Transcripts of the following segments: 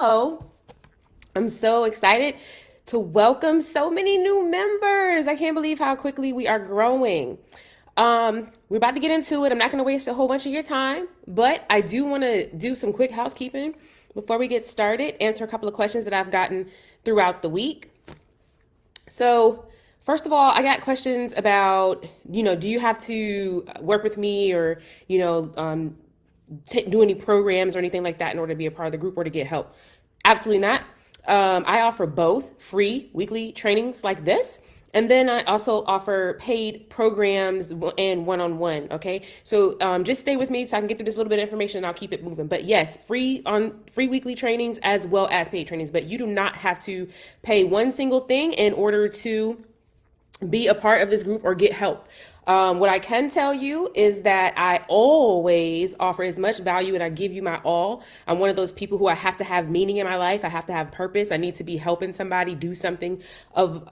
Oh, I'm so excited to welcome so many new members. I can't believe how quickly we are growing. We're about to get into it. I'm not going to waste a whole bunch of your time, but I do want to do some quick housekeeping before we get started, answer a couple of questions that I've gotten throughout the week. So, first of all, I got questions about, do you have to work with me or, do any programs or anything like that in order to be a part of the group or to get help? Absolutely not. I offer both free weekly trainings like this. And then I also offer paid programs and one-on-one. Okay, so just stay with me so I can get through this little bit of information and I'll keep it moving. But yes, free weekly trainings as well as paid trainings. But you do not have to pay one single thing in order to be a part of this group or get help. What I can tell you is that I always offer as much value and I give you my all. I'm one of those people who I have to have meaning in my life. I have to have purpose. I need to be helping somebody do something of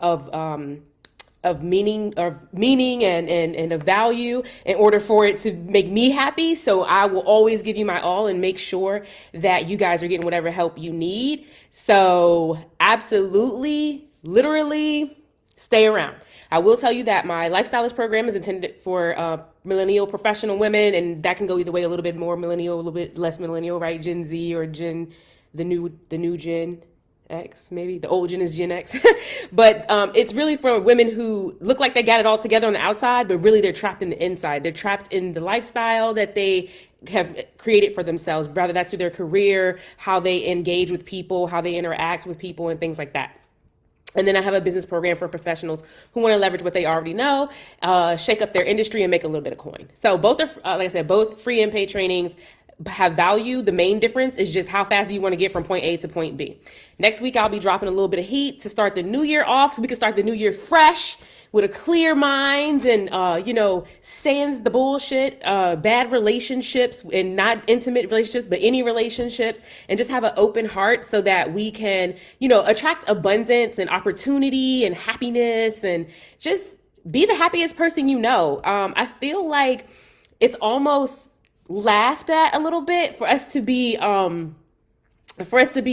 meaning and of value in order for it to make me happy. So I will always give you my all and make sure that you guys are getting whatever help you need. So absolutely, literally stay around. I will tell you that my lifestylist program is intended for millennial professional women, and that can go either way, a little bit more millennial, a little bit less millennial, right? Gen Z or the new Gen X, maybe. The old Gen is Gen X. But it's really for women who look like they got it all together on the outside, but really they're trapped in the inside. They're trapped in the lifestyle that they have created for themselves, whether that's through their career, how they engage with people, how they interact with people, and things like that. And then I have a business program for professionals who want to leverage what they already know, shake up their industry, and make a little bit of coin. So both are, like I said, both free and paid trainings have value. The main difference is just how fast do you want to get from point A to point B. Next week, I'll be dropping a little bit of heat to start the new year off so we can start the new year fresh with a clear mind and, sans the bullshit, bad relationships and not intimate relationships, but any relationships, and just have an open heart so that we can, attract abundance and opportunity and happiness and just be the happiest person you know. I feel like it's almost laughed at a little bit for us to be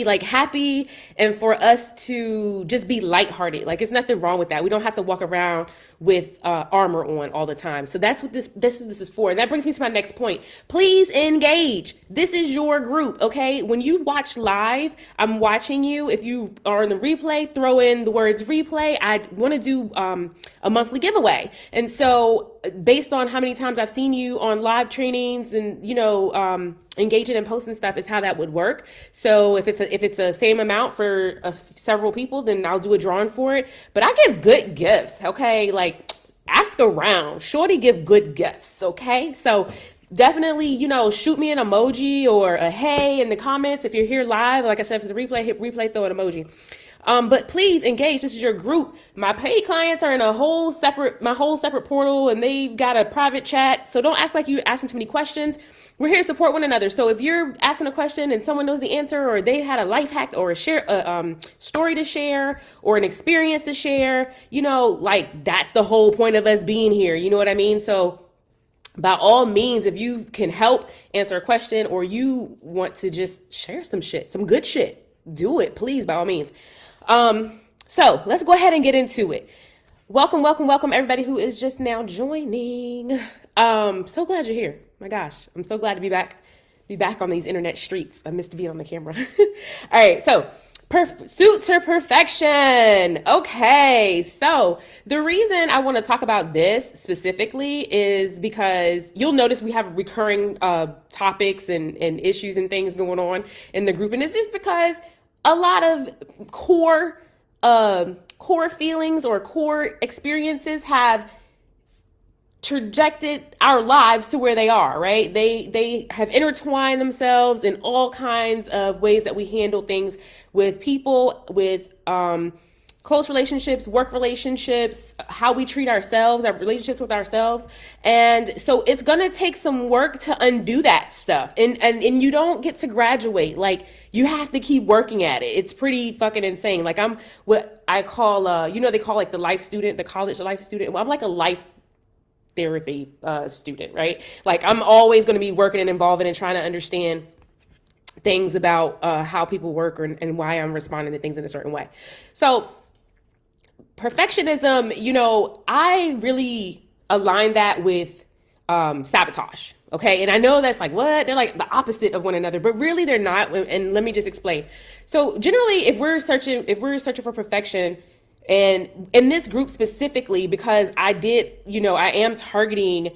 like happy and for us to just be lighthearted. Like, it's nothing wrong with that. We don't have to walk around with armor on all the time. So that's what this is for. And that brings me to my next point. Please engage. This is your group, okay? When you watch live, I'm watching you. If you are in the replay, throw in the words replay. I want to do a monthly giveaway. And so based on how many times I've seen you on live trainings and, engaging and posting stuff is how that would work. So if it's a same amount for several people, then I'll do a drawing for it. But I give good gifts, okay? Like, ask around. Shorty give good gifts, okay? So definitely, shoot me an emoji or a hey in the comments if you're here live. Like I said, if it's a replay, hit replay, throw an emoji. But please engage. This is your group. My paid clients are in my whole separate portal, and they've got a private chat. So don't act like you're asking too many questions. We're here to support one another. So if you're asking a question and someone knows the answer, or they had a life hack or a story to share or an experience to share, like, that's the whole point of us being here. You know what I mean? So by all means, if you can help answer a question or you want to just share some shit, some good shit, do it, please, by all means. So let's go ahead and get into it. Welcome, everybody who is just now joining. So glad you're here. My gosh, I'm so glad to be back on these internet streets. I missed being on the camera. All right, so pursuit to perfection. Okay, so the reason I want to talk about this specifically is because you'll notice we have recurring topics and issues and things going on in the group, and it's just because a lot of core feelings or core experiences have trajected our lives to where they are, right? They have intertwined themselves in all kinds of ways that we handle things with people, with close relationships, work relationships, how we treat ourselves, our relationships with ourselves. And so it's gonna take some work to undo that stuff. And you don't get to graduate. Like, you have to keep working at it. It's pretty fucking insane. Like, I'm what I call they call like the life student, the college life student. Well, I'm like a life therapy student, right? Like, I'm always going to be working and involving and trying to understand things about how people work and why I'm responding to things in a certain way. So perfectionism, I really align that with sabotage. Okay. And I know that's like, what? They're like the opposite of one another, but really they're not. And let me just explain. So generally, if we're searching for perfection, and in this group specifically, because I am targeting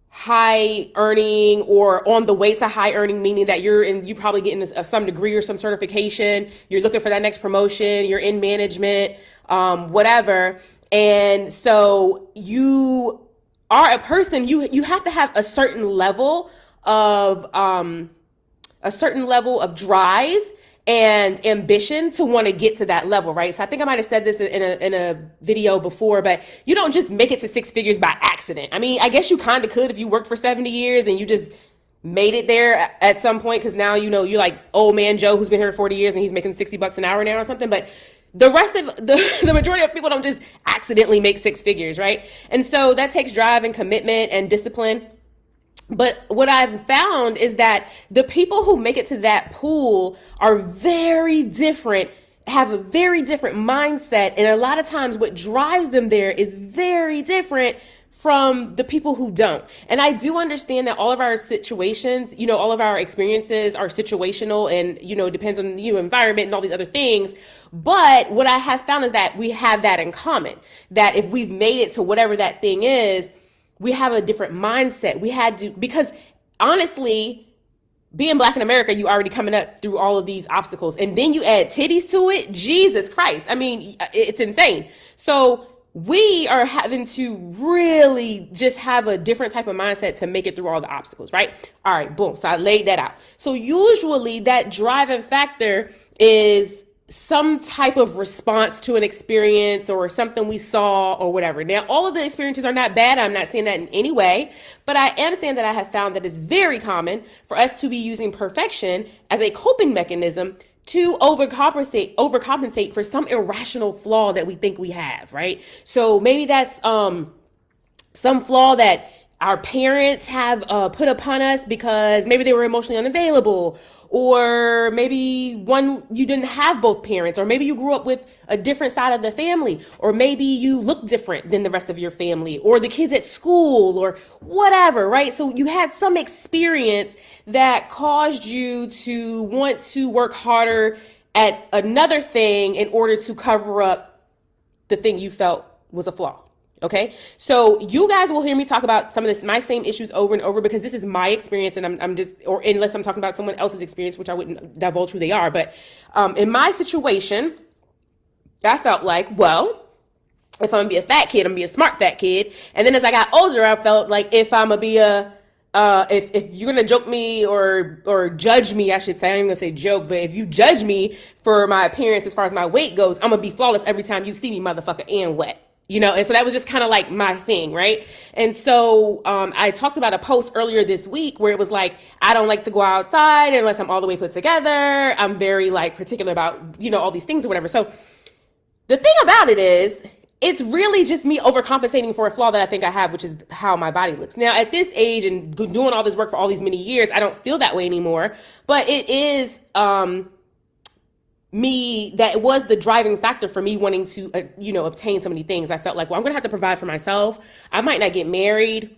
high earning or on the way to high earning, meaning that you probably getting some degree or some certification. You're looking for that next promotion. You're in management, whatever. And so you are a person, you have to have a certain level of drive and ambition to want to get to that level, right? So I think I might have said this in a video before, but you don't just make it to six figures by accident. I mean, I guess you kind of could if you worked for 70 years and you just made it there at some point, because now you're like old man Joe who's been here 40 years and he's making $60 an hour now or something. But the rest of the majority of people don't just accidentally make six figures, right? And so that takes drive and commitment and discipline. But what I've found is that the people who make it to that pool are very different, have a very different mindset. And a lot of times what drives them there is very different from the people who don't. And I do understand that all of our situations, all of our experiences are situational and, it depends on the environment and all these other things. But what I have found is that we have that in common, that if we've made it to whatever that thing is, we have a different mindset. We had to, because honestly, being Black in America, you already coming up through all of these obstacles. And then you add titties to it. Jesus Christ. I mean, it's insane. So we are having to really just have a different type of mindset to make it through all the obstacles, right? All right, boom. So I laid that out. So usually that driving factor is some type of response to an experience or something we saw or whatever. Now, all of the experiences are not bad. I'm not saying that in any way, but I am saying that I have found that it's very common for us to be using perfection as a coping mechanism to overcompensate for some irrational flaw that we think we have, right? So maybe that's some flaw that our parents have put upon us because maybe they were emotionally unavailable, or maybe you didn't have both parents, or maybe you grew up with a different side of the family, or maybe you look different than the rest of your family, or the kids at school, or whatever, right? So you had some experience that caused you to want to work harder at another thing in order to cover up the thing you felt was a flaw. Okay, so you guys will hear me talk about some of my same issues over and over, because this is my experience, and I'm just, or unless I'm talking about someone else's experience, which I wouldn't divulge who they are. But in my situation, I felt like, well, if I'm gonna be a fat kid, I'm gonna be a smart fat kid. And then as I got older, I felt like if I'm gonna be if you're gonna joke me or judge me, I should say, I'm even gonna say joke, but if you judge me for my appearance as far as my weight goes, I'm gonna be flawless every time you see me, motherfucker, and wet. And so that was just kind of like my thing, right? And so I talked about a post earlier this week where it was like, I don't like to go outside unless I'm all the way put together. I'm very like particular about, all these things or whatever. So the thing about it is, it's really just me overcompensating for a flaw that I think I have, which is how my body looks. Now, at this age and doing all this work for all these many years, I don't feel that way anymore. But it is that was the driving factor for me wanting to, obtain so many things. I felt like, well, I'm going to have to provide for myself. I might not get married.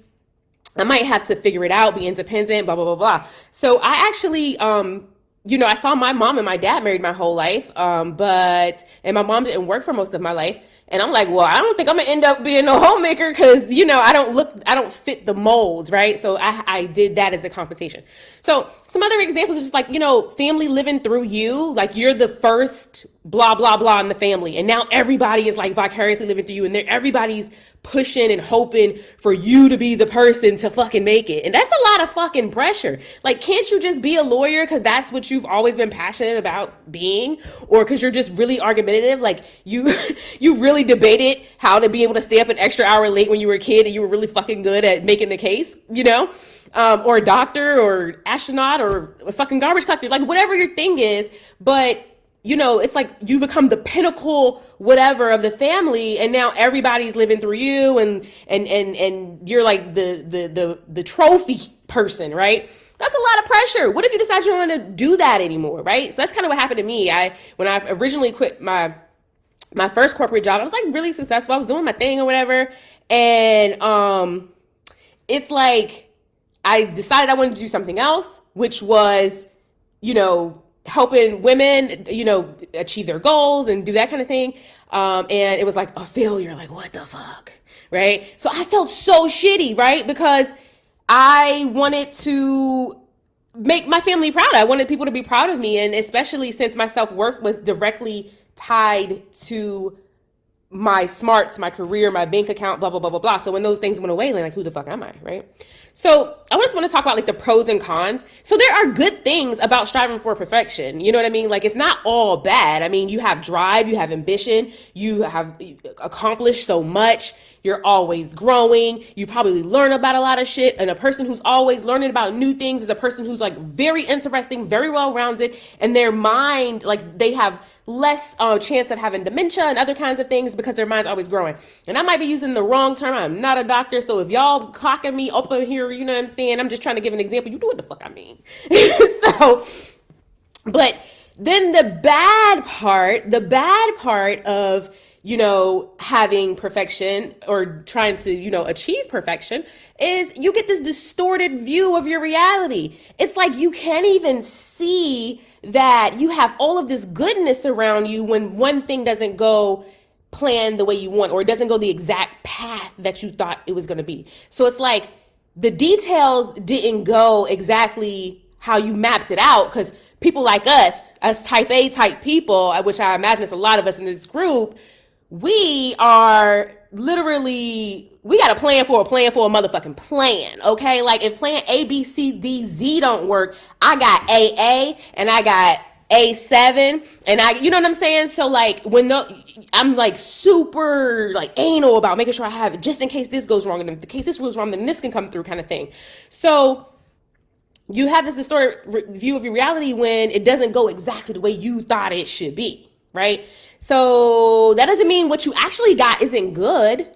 I might have to figure it out, be independent, blah, blah, blah, blah. So I actually, I saw my mom and my dad married my whole life. And my mom didn't work for most of my life. And I'm like, well, I don't think I'm gonna end up being a homemaker because, I don't fit the molds, right? So I did that as a compensation. So some other examples are just like, family living through you, like you're the first blah, blah, blah in the family. And now everybody is like vicariously living through you, and everybody's pushing and hoping for you to be the person to fucking make it. And that's a lot of fucking pressure. Like, can't you just be a lawyer because that's what you've always been passionate about being? Or because you're just really argumentative? Like you really debated how to be able to stay up an extra hour late when you were a kid and you were really fucking good at making the case, or a doctor or astronaut or a fucking garbage collector, like whatever your thing is. But it's like you become the pinnacle, whatever, of the family, and now everybody's living through you, and you're like the trophy person, right? That's a lot of pressure. What if you decide you don't want to do that anymore, right? So that's kind of what happened to me. When I originally quit my first corporate job, I was like really successful. I was doing my thing or whatever. And it's like I decided I wanted to do something else, which was, helping women, achieve their goals and do that kind of thing. And it was like a failure, like what the fuck, right? So I felt so shitty, right? Because I wanted to make my family proud. I wanted people to be proud of me. And especially since my self-worth was directly tied to my smarts, my career, my bank account, blah, blah, blah, blah, blah. So when those things went away, like, who the fuck am I, right? So I just want to talk about like the pros and cons. So there are good things about striving for perfection. You know what I mean? Like, it's not all bad. I mean, you have drive, you have ambition, you have accomplished so much. You're always growing. You probably learn about a lot of shit. And a person who's always learning about new things is a person who's like very interesting, very well-rounded, and their mind, like they have less chance of having dementia and other kinds of things because their mind's always growing. And I might be using the wrong term. I'm not a doctor. So if y'all clocking me up here, you know what I'm saying? I'm just trying to give an example. You do what the fuck I mean. But then the bad part of, having perfection or trying to, achieve perfection is you get this distorted view of your reality. It's like you can't even see that you have all of this goodness around you when one thing doesn't go planned the way you want, or it doesn't go the exact path that you thought it was going to be. So it's like the details didn't go exactly how you mapped it out, because people like us type A type people, which I imagine is a lot of us in this group, we are literally, we got a plan for a motherfucking plan, okay? Like if plan A, B, C, D, Z don't work, I got AA and I got A7 and you know what I'm saying? So like I'm like super like anal about making sure I have it just in case this goes wrong, and if the case this goes wrong, then this can come through kind of thing. So you have this distorted view of your reality when it doesn't go exactly the way you thought it should be, right? So that doesn't mean what you actually got isn't good.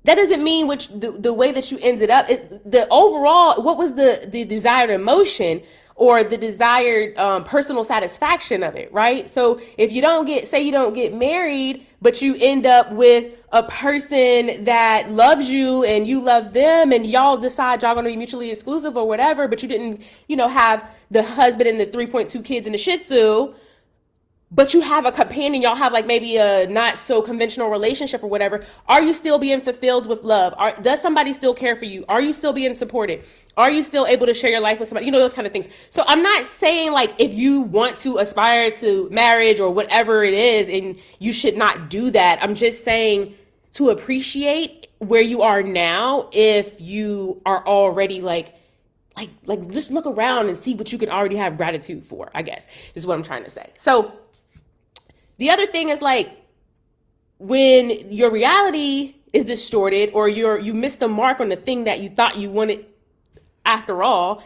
That doesn't mean the way that you ended up, the overall, what was the desired emotion or the desired personal satisfaction of it, right? So if you don't get married, but you end up with a person that loves you and you love them and y'all decide y'all going to be mutually exclusive or whatever, but you didn't, have the husband and the 3.2 kids and the Shih Tzu, but you have a companion, y'all have like maybe a not so conventional relationship or whatever, are you still being fulfilled with love? Does somebody still care for you? Are you still being supported? Are you still able to share your life with somebody? Those kind of things. So I'm not saying like if you want to aspire to marriage or whatever it is and you should not do that. I'm just saying to appreciate where you are now if you are already like just look around and see what you can already have gratitude for, I guess, is what I'm trying to say. So the other thing is like when your reality is distorted or you miss the mark on the thing that you thought you wanted after all,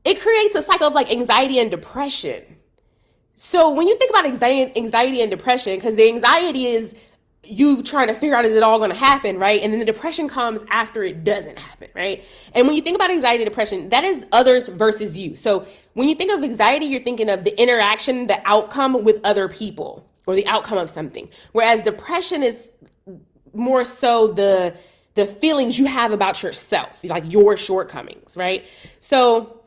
it creates a cycle of like anxiety and depression. So when you think about anxiety and depression, because the anxiety is you trying to figure out, is it all going to happen, right? And then the depression comes after it doesn't happen, right? And when you think about anxiety and depression, that is others versus you. So when you think of anxiety, you're thinking of the interaction, the outcome with other people or the outcome of something. Whereas depression is more so the feelings you have about yourself, like your shortcomings, right? So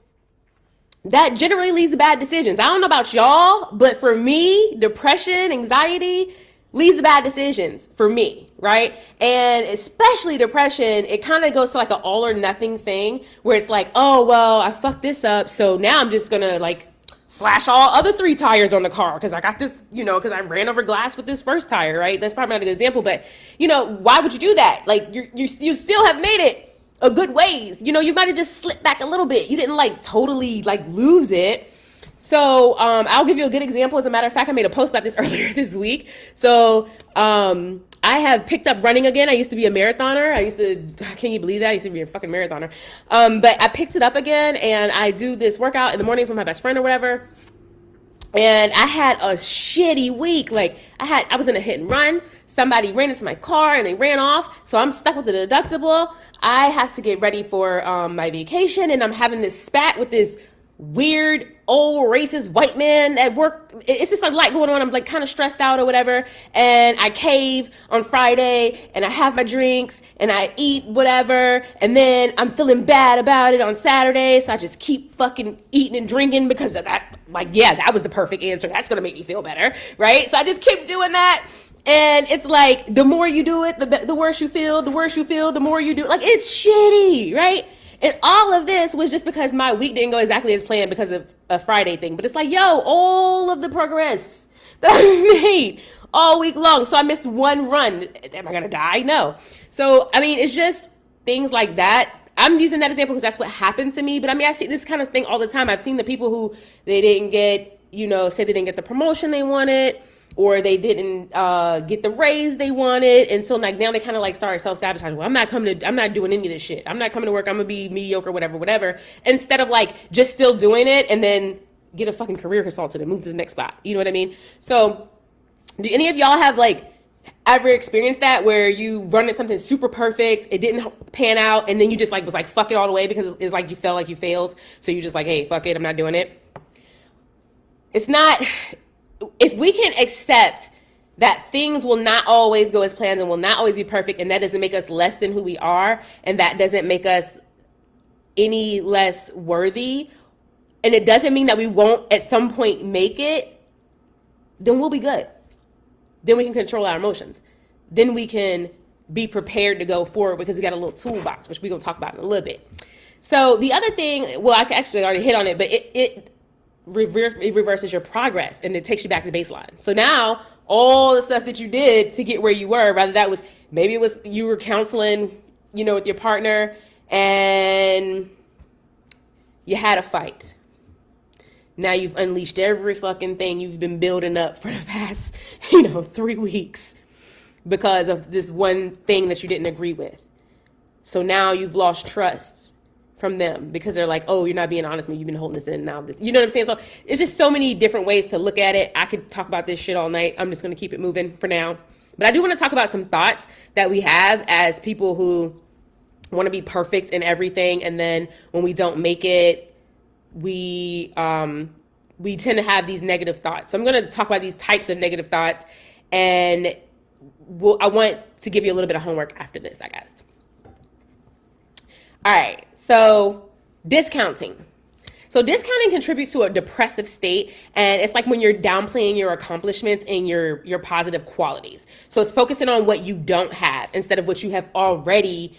that generally leads to bad decisions. I don't know about y'all, but for me, depression, anxiety leads to bad decisions for me, right? And especially depression, it kind of goes to like an all or nothing thing where it's like, oh, well, I fucked this up, so now I'm just gonna like slash all other 3 tires on the car because I got this, because I ran over glass with this first tire, right? That's probably not an example, but why would you do that? Like you still have made it a good ways. You might have just slipped back a little bit. You didn't like totally like lose it. So I'll give you a good example. As a matter of fact, I made a post about this earlier this week. So I have picked up running again. I used to be a marathoner. Can you believe that? I used to be a fucking marathoner. But I picked it up again and I do this workout in the mornings with my best friend or whatever. And I had a shitty week. Like I was in a hit and run. Somebody ran into my car and they ran off. So I'm stuck with the deductible. I have to get ready for my vacation, and I'm having this spat with this weird old racist white man at work. It's just like a lot going on. I'm like kind of stressed out or whatever. And I cave on Friday and I have my drinks and I eat whatever. And then I'm feeling bad about it on Saturday. So I just keep fucking eating and drinking because of that. Like, yeah, that was the perfect answer. That's going to make me feel better. Right. So I just keep doing that. And it's like, the more you do it, the worse you feel, the worse you feel, the more you do. Like, it's shitty. Right. And all of this was just because my week didn't go exactly as planned because of a Friday thing. But it's like, yo, all of the progress that I made all week long. So I missed one run. Am I going to die? No. So, I mean, it's just things like that. I'm using that example because that's what happened to me. But I mean, I see this kind of thing all the time. I've seen the people who they didn't get, say they didn't get the promotion they wanted, or they didn't get the raise they wanted. And so like now they kind of like start self-sabotaging. Well, I'm not doing any of this shit. I'm not coming to work. I'm going to be mediocre, whatever. Instead of like just still doing it and then get a fucking career consultant and move to the next spot. You know what I mean? So do any of y'all have like ever experienced that where you run at something super perfect, it didn't pan out, and then you just like was like fuck it all the way because it's like you felt like you failed. So you just like, hey, fuck it, I'm not doing it. It's not... If we can accept that things will not always go as planned and will not always be perfect, and that doesn't make us less than who we are, and that doesn't make us any less worthy, and it doesn't mean that we won't at some point make it, then we'll be good. Then we can control our emotions. Then we can be prepared to go forward because we got a little toolbox, which we're going to talk about in a little bit. So the other thing, well, I actually already hit on it, but it reverses your progress and it takes you back to baseline. So now all the stuff that you did to get where you were, rather that was, maybe it was you were counseling, with your partner and you had a fight. Now you've unleashed every fucking thing you've been building up for the past, 3 weeks because of this one thing that you didn't agree with. So now you've lost trust from them because they're like, oh, you're not being honest with me. You've been holding this in now. You know what I'm saying? So it's just so many different ways to look at it. I could talk about this shit all night. I'm just going to keep it moving for now. But I do want to talk about some thoughts that we have as people who want to be perfect in everything. And then when we don't make it, we tend to have these negative thoughts. So I'm going to talk about these types of negative thoughts. And I want to give you a little bit of homework after this, I guess. All right, so discounting. So discounting contributes to a depressive state, and it's like when you're downplaying your accomplishments and your positive qualities. So it's focusing on what you don't have instead of what you have already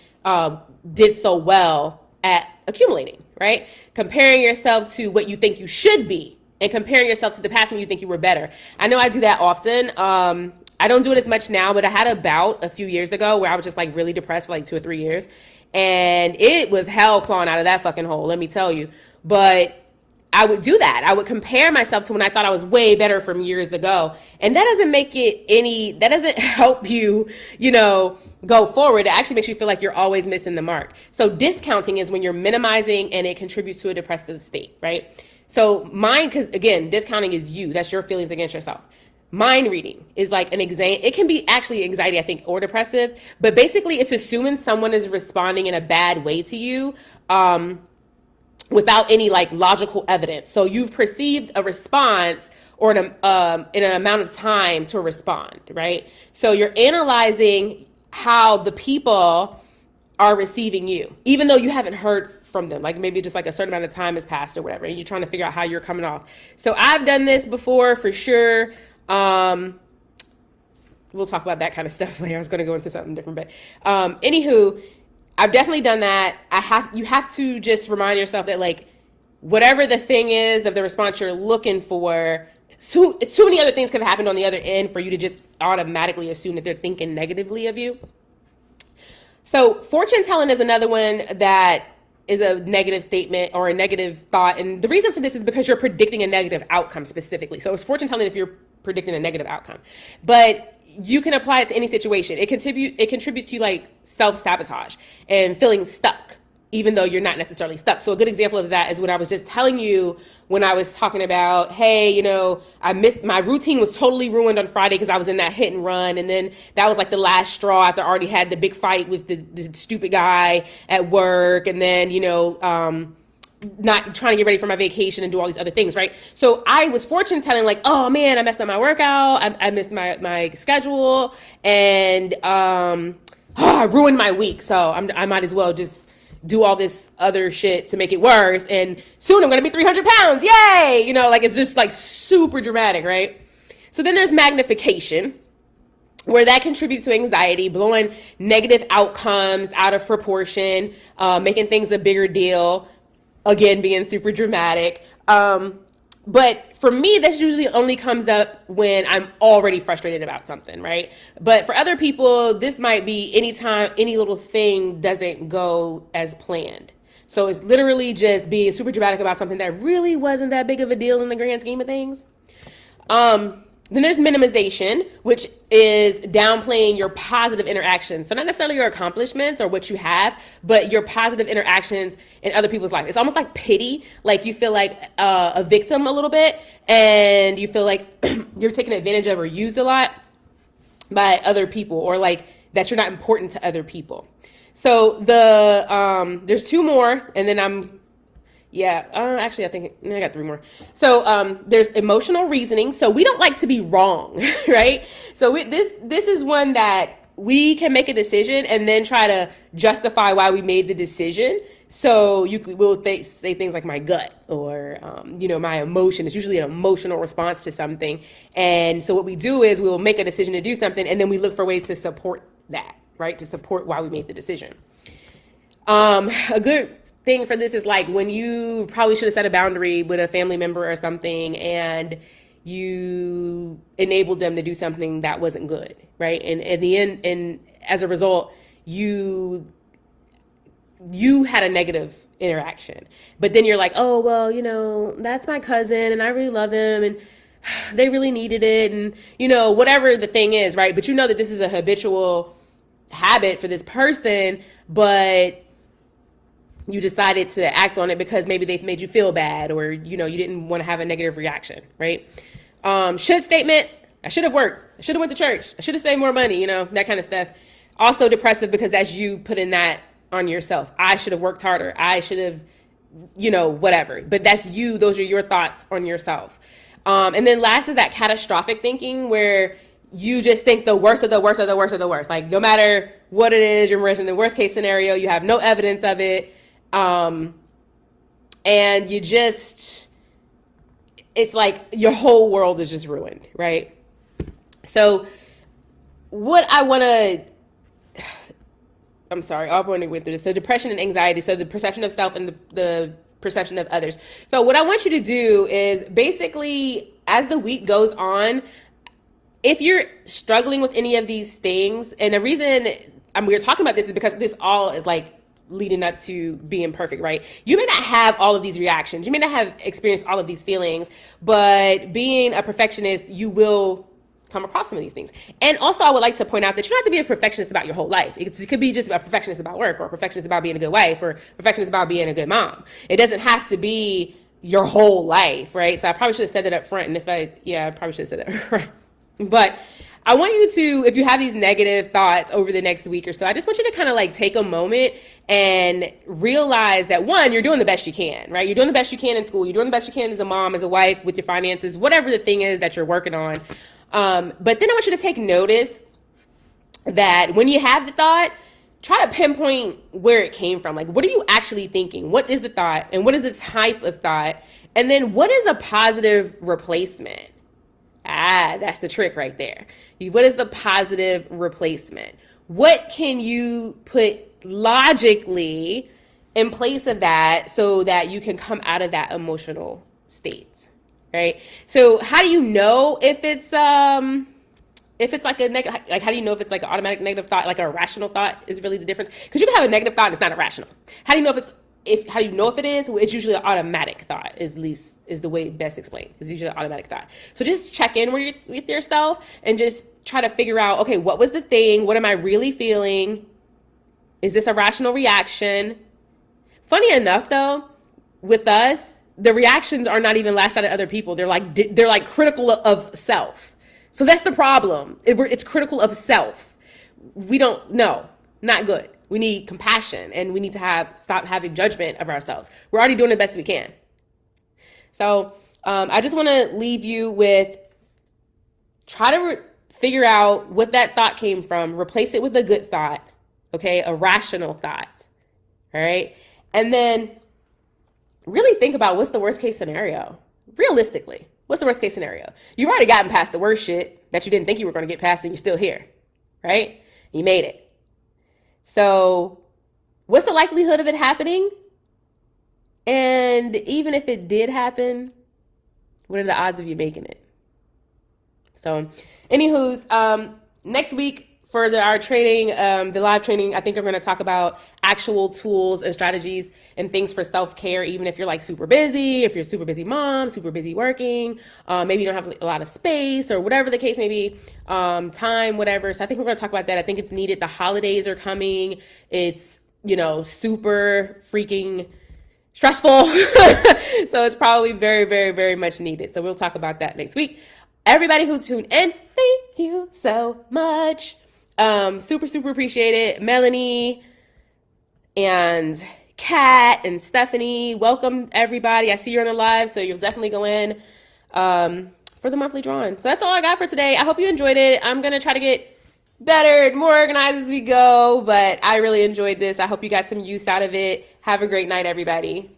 did so well at accumulating, right? Comparing yourself to what you think you should be and comparing yourself to the past when you think you were better. I know I do that often. I don't do it as much now, but I had a bout a few years ago where I was just like really depressed for like 2 or 3 years. And it was hell clawing out of that fucking hole, let me tell you. But I would do that. I would compare myself to when I thought I was way better from years ago. And that doesn't help you, go forward. It actually makes you feel like you're always missing the mark. So discounting is when you're minimizing and it contributes to a depressive state, right? So because again, discounting is you. That's your feelings against yourself. Mind reading is like an anxiety. It can be actually anxiety, I think, or depressive. But basically, it's assuming someone is responding in a bad way to you without any like logical evidence. So you've perceived a response or in an amount of time to respond, right? So you're analyzing how the people are receiving you, even though you haven't heard from them. Like maybe just like a certain amount of time has passed or whatever, and you're trying to figure out how you're coming off. So I've done this before for sure. We'll talk about that kind of stuff later. I was going to go into something different, but anywho, I've definitely done that. You have to just remind yourself that like whatever the thing is of the response you're looking for, too many other things could have happened on the other end for you to just automatically assume that they're thinking negatively of you. So fortune telling is another one that is a negative statement or a negative thought. And the reason for this is because you're predicting a negative outcome specifically. So it's fortune telling if you're predicting a negative outcome, but you can apply it to any situation. It contributes to like self-sabotage and feeling stuck even though you're not necessarily stuck. So a good example of that is what I was just telling you when I was talking about, hey, I missed, my routine was totally ruined on Friday because I was in that hit and run. And then that was like the last straw after I already had the big fight with the stupid guy at work. And then, not trying to get ready for my vacation and do all these other things, right? So I was fortunate telling like, oh man, I messed up my workout. I missed my schedule and I ruined my week. So I might as well just do all this other shit to make it worse. And soon I'm going to be 300 pounds. Yay. It's just like super dramatic, right? So then there's magnification, where that contributes to anxiety, blowing negative outcomes out of proportion, making things a bigger deal. Again, being super dramatic. But for me, this usually only comes up when I'm already frustrated about something, right? But for other people, this might be anytime any little thing doesn't go as planned. So it's literally just being super dramatic about something that really wasn't that big of a deal in the grand scheme of things. Then there's minimization, which is downplaying your positive interactions. So not necessarily your accomplishments or what you have, but your positive interactions in other people's life. It's almost like pity. Like you feel like a victim a little bit, and you feel like you're taken advantage of or used a lot by other people, or like that you're not important to other people. So there's two more, and then actually, I think I got three more. So there's emotional reasoning. So we don't like to be wrong, right? So this is one that we can make a decision and then try to justify why we made the decision. So we'll say things like my gut or, my emotion. It's usually an emotional response to something. And so what we do is we'll make a decision to do something, and then we look for ways to support that, right? To support why we made the decision. A good thing for this is like when you probably should have set a boundary with a family member or something, and you enabled them to do something that wasn't good, right? And in the end, and as a result, you had a negative interaction. But then you're like, oh, well, that's my cousin and I really love him and they really needed it, and whatever the thing is, right? But that this is a habitual habit for this person, but you decided to act on it because maybe they've made you feel bad, or you didn't want to have a negative reaction, right? Should statements: I should have worked, I should have went to church, I should have saved more money, that kind of stuff. Also depressive because that's you putting that on yourself. I should have worked harder, I should have, whatever. But that's you, those are your thoughts on yourself. And then last is that catastrophic thinking, where you just think the worst of the worst of the worst of the worst. Like no matter what it is, you're in the worst case scenario, you have no evidence of it. And it's like your whole world is just ruined, right? So what I want to, I'll go through this. So depression and anxiety. So the perception of self and the perception of others. So what I want you to do is basically, as the week goes on, if you're struggling with any of these things, and the reason we're talking about this is because this all is like leading up to being perfect, right? You may not have all of these reactions. You may not have experienced all of these feelings, but being a perfectionist, you will come across some of these things. And also I would like to point out that you don't have to be a perfectionist about your whole life. It could be just a perfectionist about work, or a perfectionist about being a good wife, or a perfectionist about being a good mom. It doesn't have to be your whole life, right? So I probably should have said that up front. And I probably should have said that up front. But I want you to, if you have these negative thoughts over the next week or so, I just want you to kind of like take a moment and realize that, one, you're doing the best you can, right? You're doing the best you can in school. You're doing the best you can as a mom, as a wife, with your finances, whatever the thing is that you're working on. But then I want you to take notice that when you have the thought, try to pinpoint where it came from. Like, what are you actually thinking? What is the thought? And what is the type of thought? And then what is a positive replacement? That's the trick right there. What is the positive replacement? What can you put logically in place of that so that you can come out of that emotional state, right? So how do you know if it's like a negative, like how do you know if it's like an automatic negative thought, like a rational thought is really the difference? Because you can have a negative thought and it's not irrational. How do you know if it is? Well, it's usually an automatic thought, is the way best explained. It's usually an automatic thought. So just check in with yourself and just try to figure out, okay, what was the thing? What am I really feeling? Is this a rational reaction? Funny enough, though, with us, the reactions are not even lashed out at other people. They're like critical of self. So that's the problem. It's critical of self. We don't know, not good. We need compassion, and we need to stop having judgment of ourselves. We're already doing the best we can. So I just want to leave you with, try to figure out what that thought came from, replace it with a good thought, okay, a rational thought, all right? And then really think about, what's the worst case scenario? Realistically, what's the worst case scenario? You've already gotten past the worst shit that you didn't think you were going to get past, and you're still here, right? You made it. So what's the likelihood of it happening? And even if it did happen, what are the odds of you making it? So anywho's, next week for our training, the live training, I think I'm going to talk about actual tools and strategies and things for self-care, even if you're like super busy, if you're a super busy mom, super busy working, maybe you don't have a lot of space or whatever the case may be, time, whatever. So I think we're going to talk about that. I think it's needed. The holidays are coming. It's, super freaking stressful. So it's probably very, very, very much needed. So we'll talk about that next week. Everybody who tuned in, thank you so much. Super, super appreciate it. Melanie and Kat and Stephanie, welcome everybody. I see you're on the live, so you'll definitely go in for the monthly drawing. So that's all I got for today. I hope you enjoyed it. I'm going to try to get better and more organized as we go, but I really enjoyed this. I hope you got some use out of it. Have a great night, everybody.